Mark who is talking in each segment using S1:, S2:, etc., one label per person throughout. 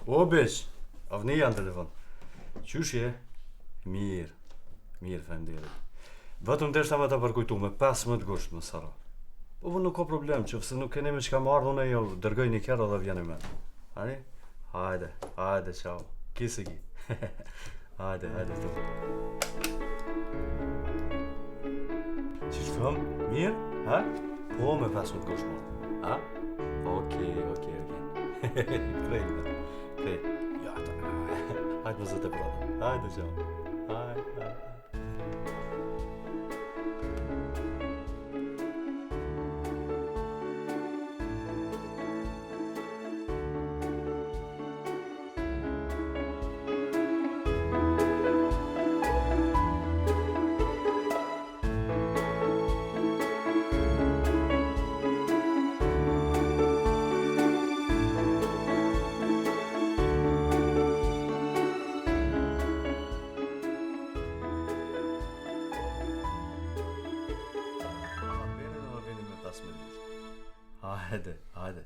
S1: O beq, avni janë telefon. Qysh je? Mirë, faleminderit. Vetëm deshta me ta përkujtu me 15 gusht më sara. Po nuk ka problem, qofse nuk keni me çka marrë, unë jo dërgoj një kerë dhe vjen me. Hani? Hajde, ciao. Kisi ki. Hajde të. Qysh thëm? Mirë? Ha? Po me 15 gusht më. Ha? Okej. Krejt. Ja, hajde më zëtë e prata. Hajde, ciao. Hajde. Hajde.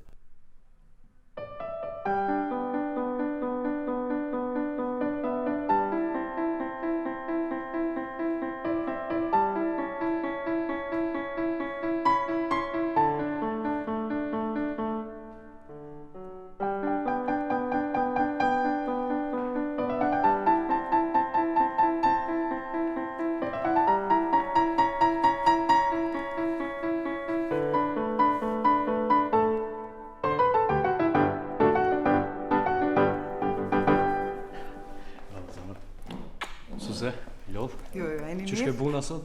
S1: Suse, lodh?
S2: Jo, e një mirë.
S1: Qysh ke buna sot?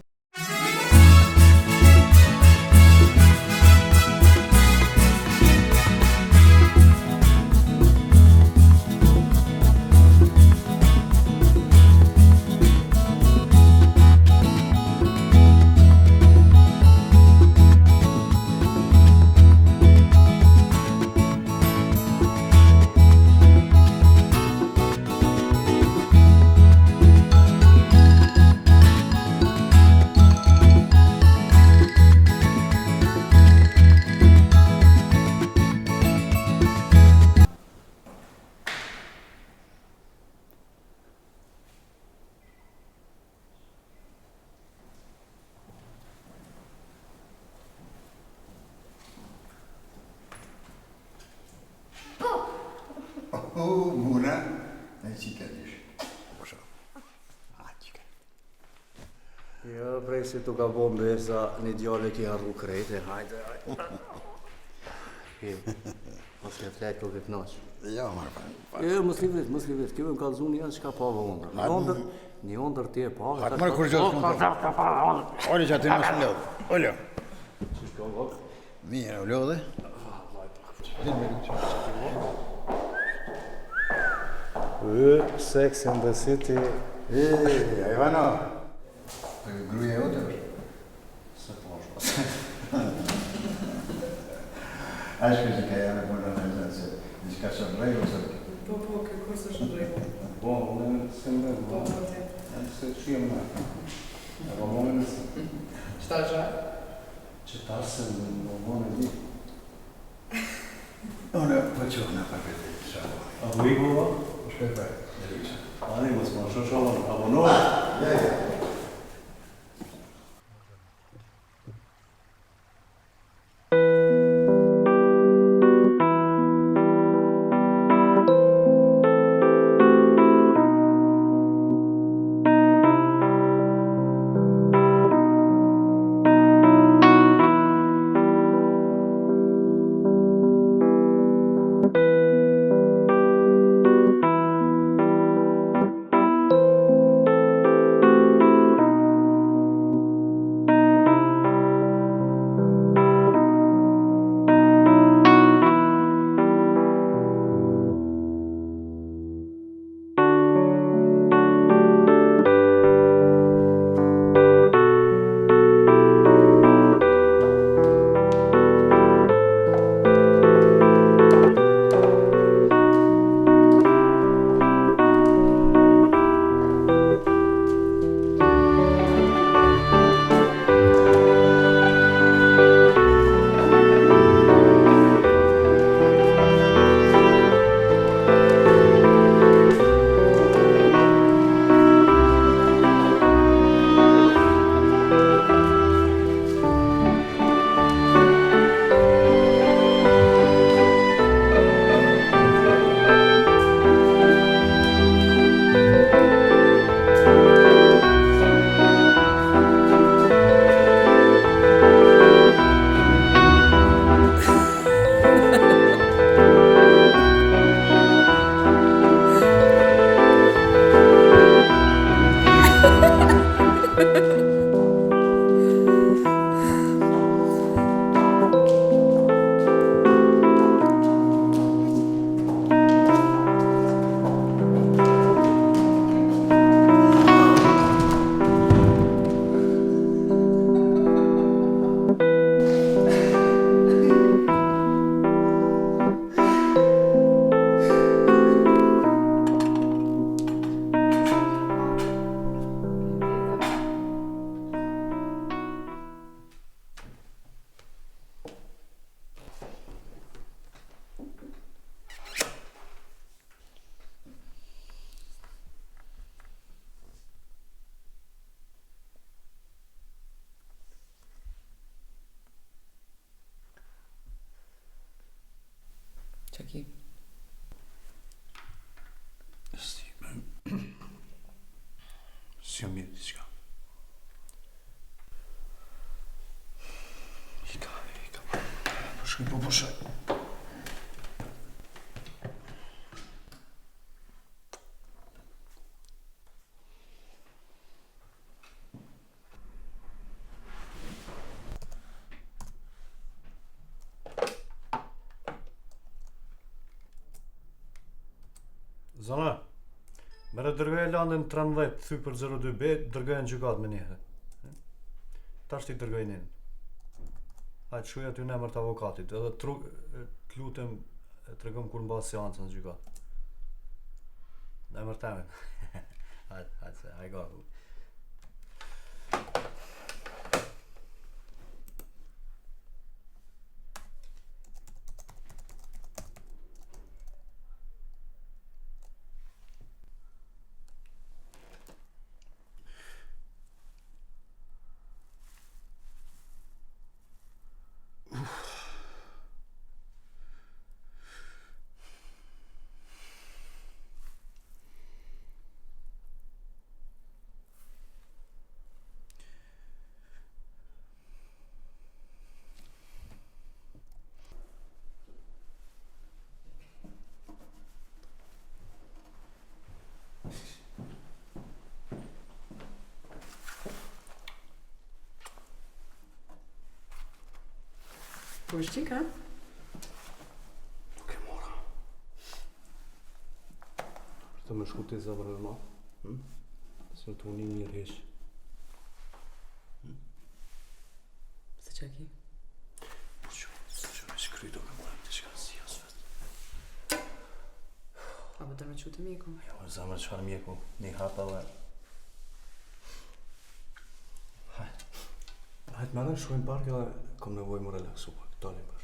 S3: Muna, e qika dish. Qika.
S4: Jo, prej si tu ka bo mbesa një djale ki harru krejte, hajde. Mos ke flet ku ke knoq.
S3: Jo, marrë.
S4: Jo, mos li vrit, kjo më kalzu një anë qka pava ondër. Një ondër ti e pava.
S3: Hajtë mërë kur gjotë këmë. Oli që aty mos më lodhë. Oljo.
S4: Qysh ka vok?
S3: Mirë, u lodhë.
S4: Sex and the City.
S3: Ivano. Gruja e ote është.
S4: Se poshë.
S3: Ashtë që ka janë punë në të se një shka që në rejë ose...
S2: Po, kërës është në rejë.
S4: Po, unë se më dhe.
S2: Po, të.
S4: Se qëmë në. E po më në se.
S2: Qëta zha?
S4: Qëta se më në di.
S3: Unë po qohë në papete të shabë.
S4: A bu i bu?
S3: Shkoj për, në rrisha.
S4: Ani, mos më shoshon, abonohet.
S3: Ja.
S2: Çaki.
S1: Si jam mirë diçka. Ika. Po shkoj po pushoj. Zona, mere dërgoj e landën 13, thy për 02B, dërgoj e në gjykat me njëhe. Tash ti dërgoj njën. Hajtë shuj aty në emër të avokatit, edhe të lutem të regëm kur mba seancën në gjykat. Në emër të emin. Hajtë, gatu.
S2: Po është qika?
S1: Nuk e mora. Për të më shku të i zëvër e ma. Se të unim një resh.
S2: Se Çaki?
S1: Po që me shkry do me mora të shka si asfet.
S2: Apo të me që të mjeku?
S1: Jo, e zamër qëfar mjeku, një hapa dhe... Hajtë me në shkojnë park edhe kom nevoj më relaksu pak, dalim për.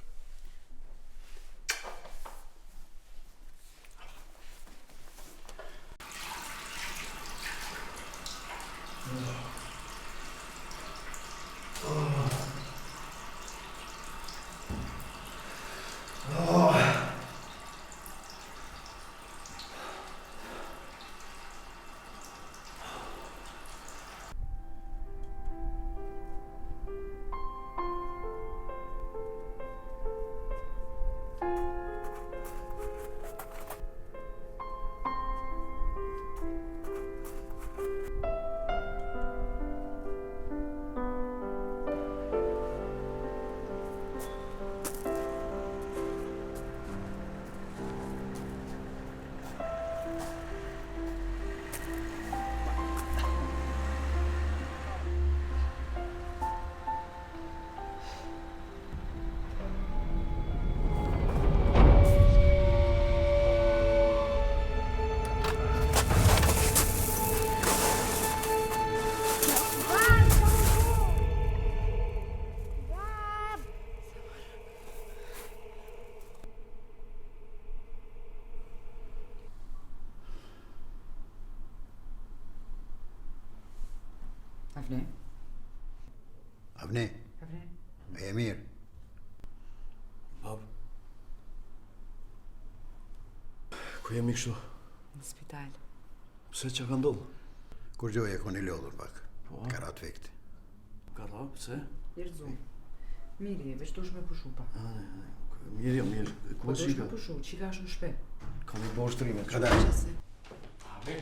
S2: Avne?
S3: Avni,
S2: Avne?
S3: e mirë.
S1: Bab. Ku jemi kështu?
S2: Në spital.
S1: Pse që ka ndodhë?
S3: Kur gjoj e koni lodhur pak.
S1: Po?
S3: Karat vekti.
S1: Ka ra, pse?
S2: Jerzu. Mirë je, veç dush me pushu pa.
S1: Mirë jam mirë.
S2: Po
S1: Ku
S2: dush
S1: shika?
S2: me pushu, qika është në shpe.
S1: Ka një bo shtrime.
S3: Kada.
S2: Qase.
S1: Abi.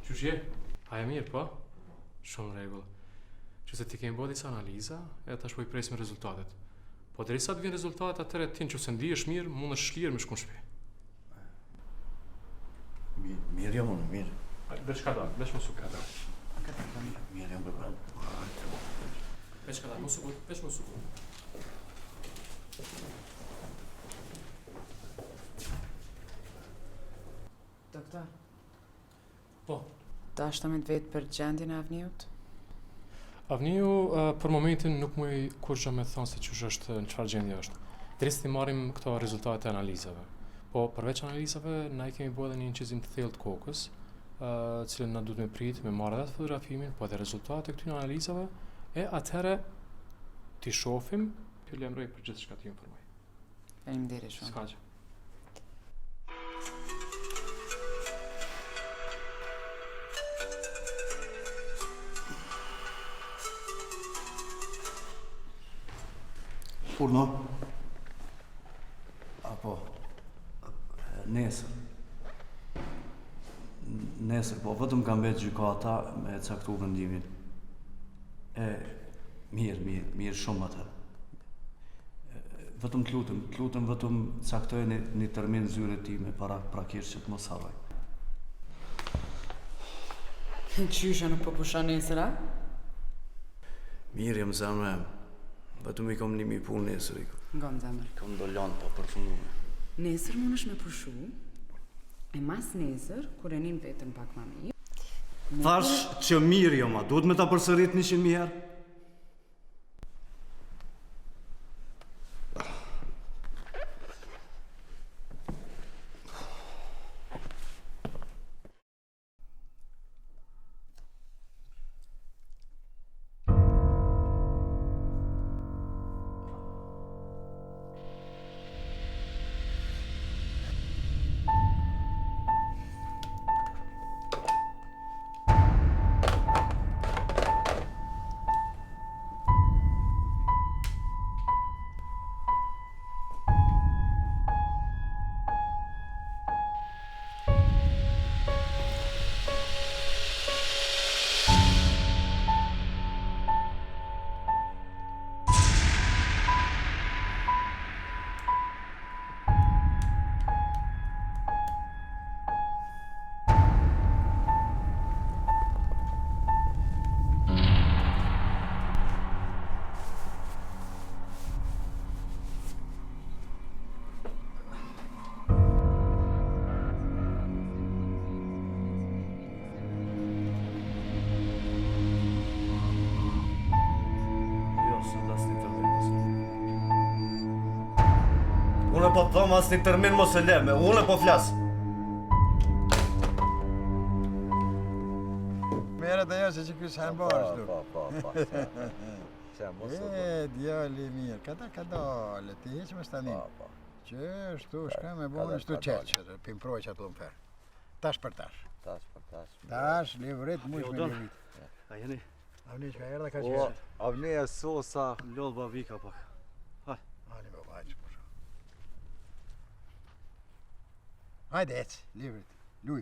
S1: Qysh je?
S5: A e mirë, po? Shumë rregull. Që se ti kemi bërë disa analiza, e tash po i presim rezultatet. Po derisa të vinë rezultatet, atëherë ti nëse ndihesh mirë, mund të shklir me shku në shtëpi.
S4: Mirë jam unë, mirë.
S5: Veç ka dalë, veç mos u ka dalë.
S4: Mirë jam bërë.
S5: Veç ka dalë, mos u, veç mos u.
S2: Doktor,
S5: Po,
S2: dashtament vetë për gjendjen e Avniut?
S5: Avniu për momentin nuk muj kur gjë me thonë se çush është në çfarë gjendje është. Derisa ti marrim këto rezultate e analizave. Po përveç analizave, na i kemi bërë edhe një incizim të thellë të kokës, cilën na duhet me prit me marrë edhe fotografimin, po edhe rezultatet e këtyre analizave, e atëherë ti shohim, ti lajmëroj për gjithçka ti informoj.
S2: Faleminderit shumë.
S5: S'ka gjë.
S4: Urno? Apo, nesër. Nesër, po vetëm kam betë gjykata me caktu vendimin. Mirë shumë atër. Vetëm të lutem vetëm caktoj një termin zyre time para prakisht që të mos harroj.
S2: Qysha nuk po pushon nesër, a?
S4: Mirë jam zemre, vetëm i kam 1000 punë nesër i
S2: Ngon zemër.
S4: kam do lanë pa përfundume.
S2: Nesër mund është me pushu, e mas nesër, kur e nin vetën pak ma mirë.
S4: Thash që mirë jam, a duhet me ta përsërit 100.000 herë? Unë po të thom asnjë termin mos e leme, unë po flas.
S3: Merë të jashtë që kësë hanë bashkë.
S1: Po. Që mos
S3: Djali mirë, ka dole, ti heq me stani. Që shtu shka me bonë, shtu qeqë, pimproj që atë lumë ferë. Tash për tash. Tash, livrit, mush me livrit.
S4: A jeni?
S3: Avni që ka erë dhe ka qeqë.
S1: Avni e sosa.
S4: Lodh bavika pak.
S3: Ani me vajqë, po shumë. Hajde, ec, livrit, luj.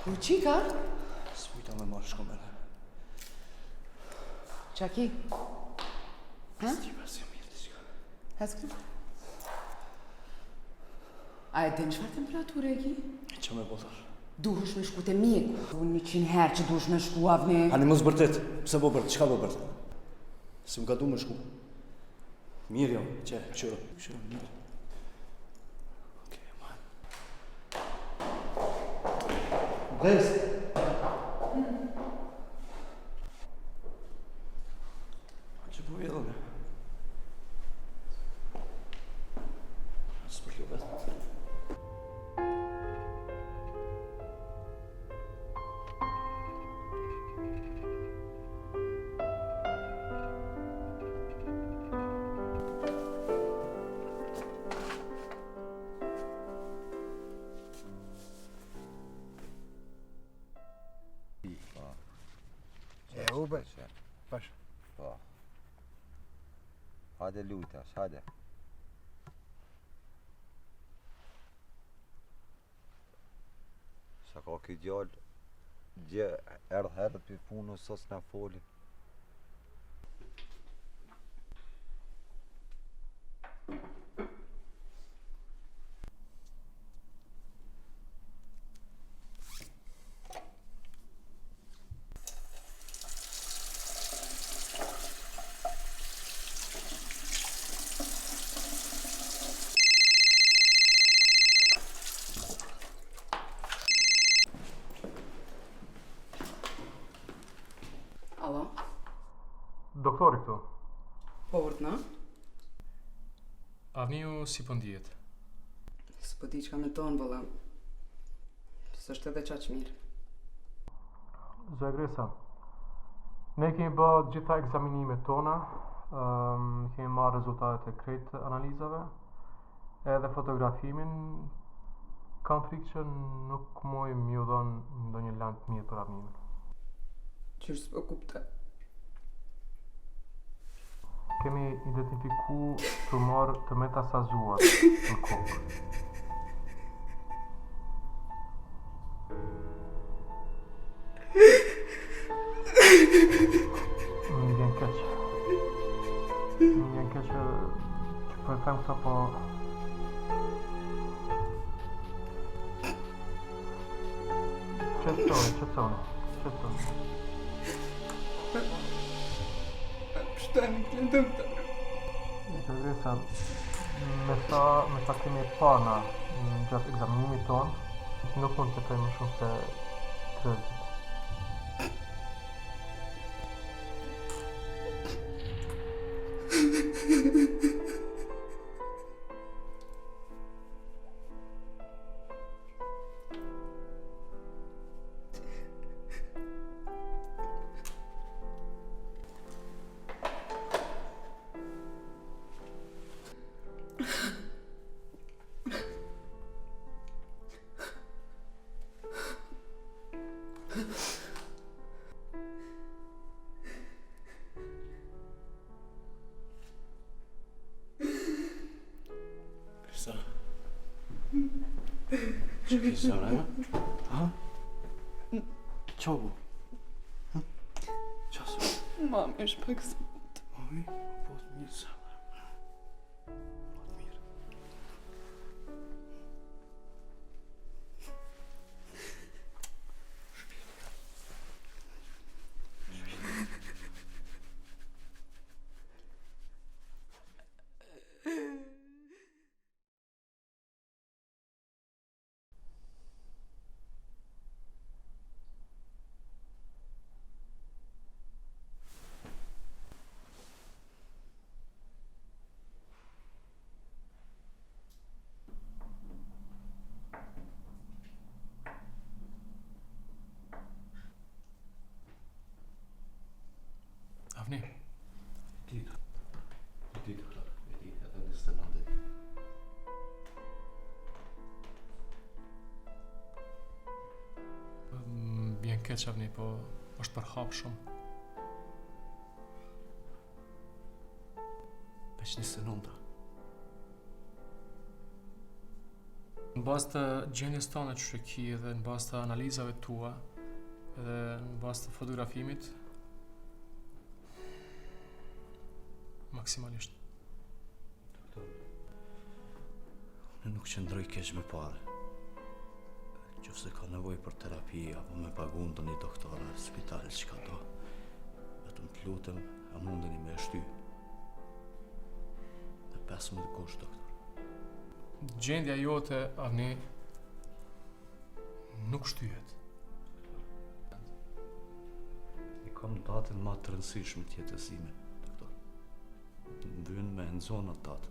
S2: U qika?
S4: S'mujta me marrë shkomene.
S2: Qa ki? Ha?
S4: Si mirë të shka.
S2: Hes këtu? A e din çfarë temperaturë e ki?
S4: Që me botar?
S2: Duhesh me shku te mjeku. Unë 100 herë që duhesh me shku avni.
S4: Ani mos bërtet, pse po bërt, çka po bërt? Se më ka du me shku. Mirë jam, qërë, mirë. Okej, man. Vez! Që po vjedhë me? Së përljo vetë.
S6: Hajde lujtash, hajde. Sa ka ky djalë, dje erdh herët për punës, sos na foli.
S2: Alo,
S5: Doktori këtu.
S2: po urdhna?
S5: Avniu si po ndihet?
S2: S'po di çka me tonë, valla. S'është edhe qaq mirë.
S5: Zoja Gresa, ne kemi bërë gjitha ekzaminimet tona, kemi marrë rezultatet e krejt analizave, edhe fotografimin, kam frikë që nuk muj m'ju dhon ndonjë lajm të mirë për Avniun.
S2: Qysh s'po kuptoj.
S5: Kemi identifiku tumor të metastazuar në kokë. Më vjen keq që po e them këto, po qetësoni.
S2: Shtani të doktor.
S5: Gresa, me sa kemi parë na gjatë ekzaminimit ton, nuk mund të them më shumë se kryezit.
S4: Që ki zëra, ha? Qa bu? Qasë?
S2: Mami është pak smut.
S4: Mami, po të mirë zëra. Po të mirë.
S5: Avni,
S4: Ditë, doktor, edhe në 29 ditë.
S5: bjen keq Avni, po është për hap shumë.
S4: Veç 29.
S5: Në bazë të gjendjes tonë që ki dhe në bazë të analizave tua edhe në bazë të fotografimit, maksimalisht.
S4: Doktor, unë nuk qëndroj keq me pare. Qofse ka nevoj për terapi apo me pagu ndonjë doktor në spital çka do, vetëm të lutem, a mundeni me e shty? Dhe 15 kush, doktor.
S5: Gjendja jote, Avni, nuk shtyhet.
S4: I kam datën ma të rëndësishme të jetës ime, doktor. Në vynë me nëzona datë.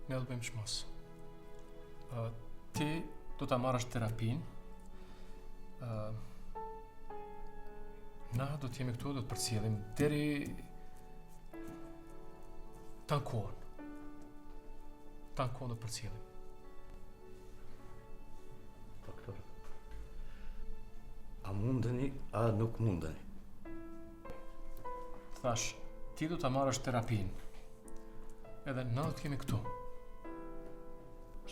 S5: Ne do bëjmë shmos. Ti do ta marrësh terapin. Na do të jemi këtu, do të përcjellim deri tankon do të përcjellim.
S4: Doktor, a mundeni, a nuk mundeni?
S5: Thash, ti du ta marrësh terapinë. Edhe 90 kemi këtu.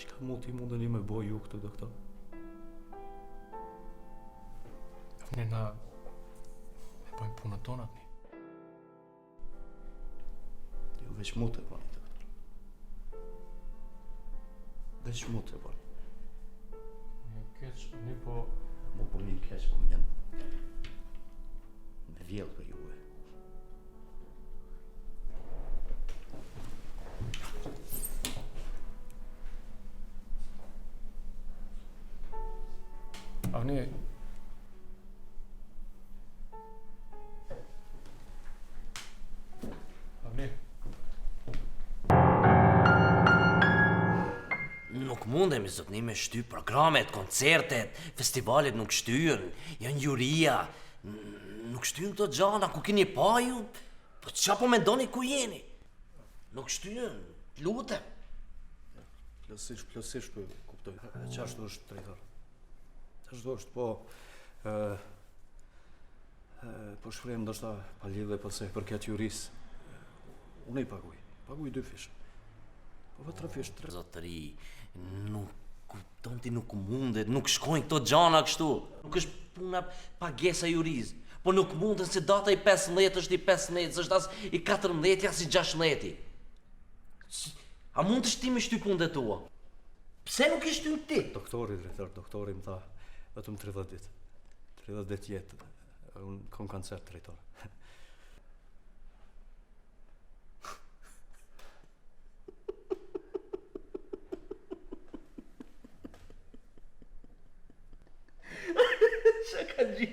S4: Çka mundeni me bo ju këtë doktor?
S5: Ne na me bëjmë punën tonë atë.
S4: Ju veç mu të bani, doktor. Veç mu të bani.
S5: Një keq, një po...
S4: Mu po një keq, po mjen me vjellë për juve.
S5: Avni... Avni...
S7: Nuk mundemi zotni me shty programet, koncertet, festivalet nuk shtyën, janë juria, nuk shtyën këto gjana, ku keni pa ju? Po qa po mendoni ku jeni? Nuk shtyën, lutem.
S4: Plotësisht po kuptoj. Çashtu është drejtor. Çashtu është, po po shpreh ndoshta pa lidhje po se përket juris. Unë i paguaj 2 fish. Po vetë 3 fish.
S7: Zotëri, nuk kupton ti, nuk mundet, nuk shkojnë këto gjana kështu. Nuk është puna pagesa juriz. Po nuk mundet se data i 15 është i 15, është as i 14, as i 16. A mund të shtimi shty punët e tua? Pse nuk i shtyn ti?
S4: Doktori më tha vetëm 30 ditë. 30 ditë jetë. Unë kom kancer, drejtor.
S7: Shaka gji.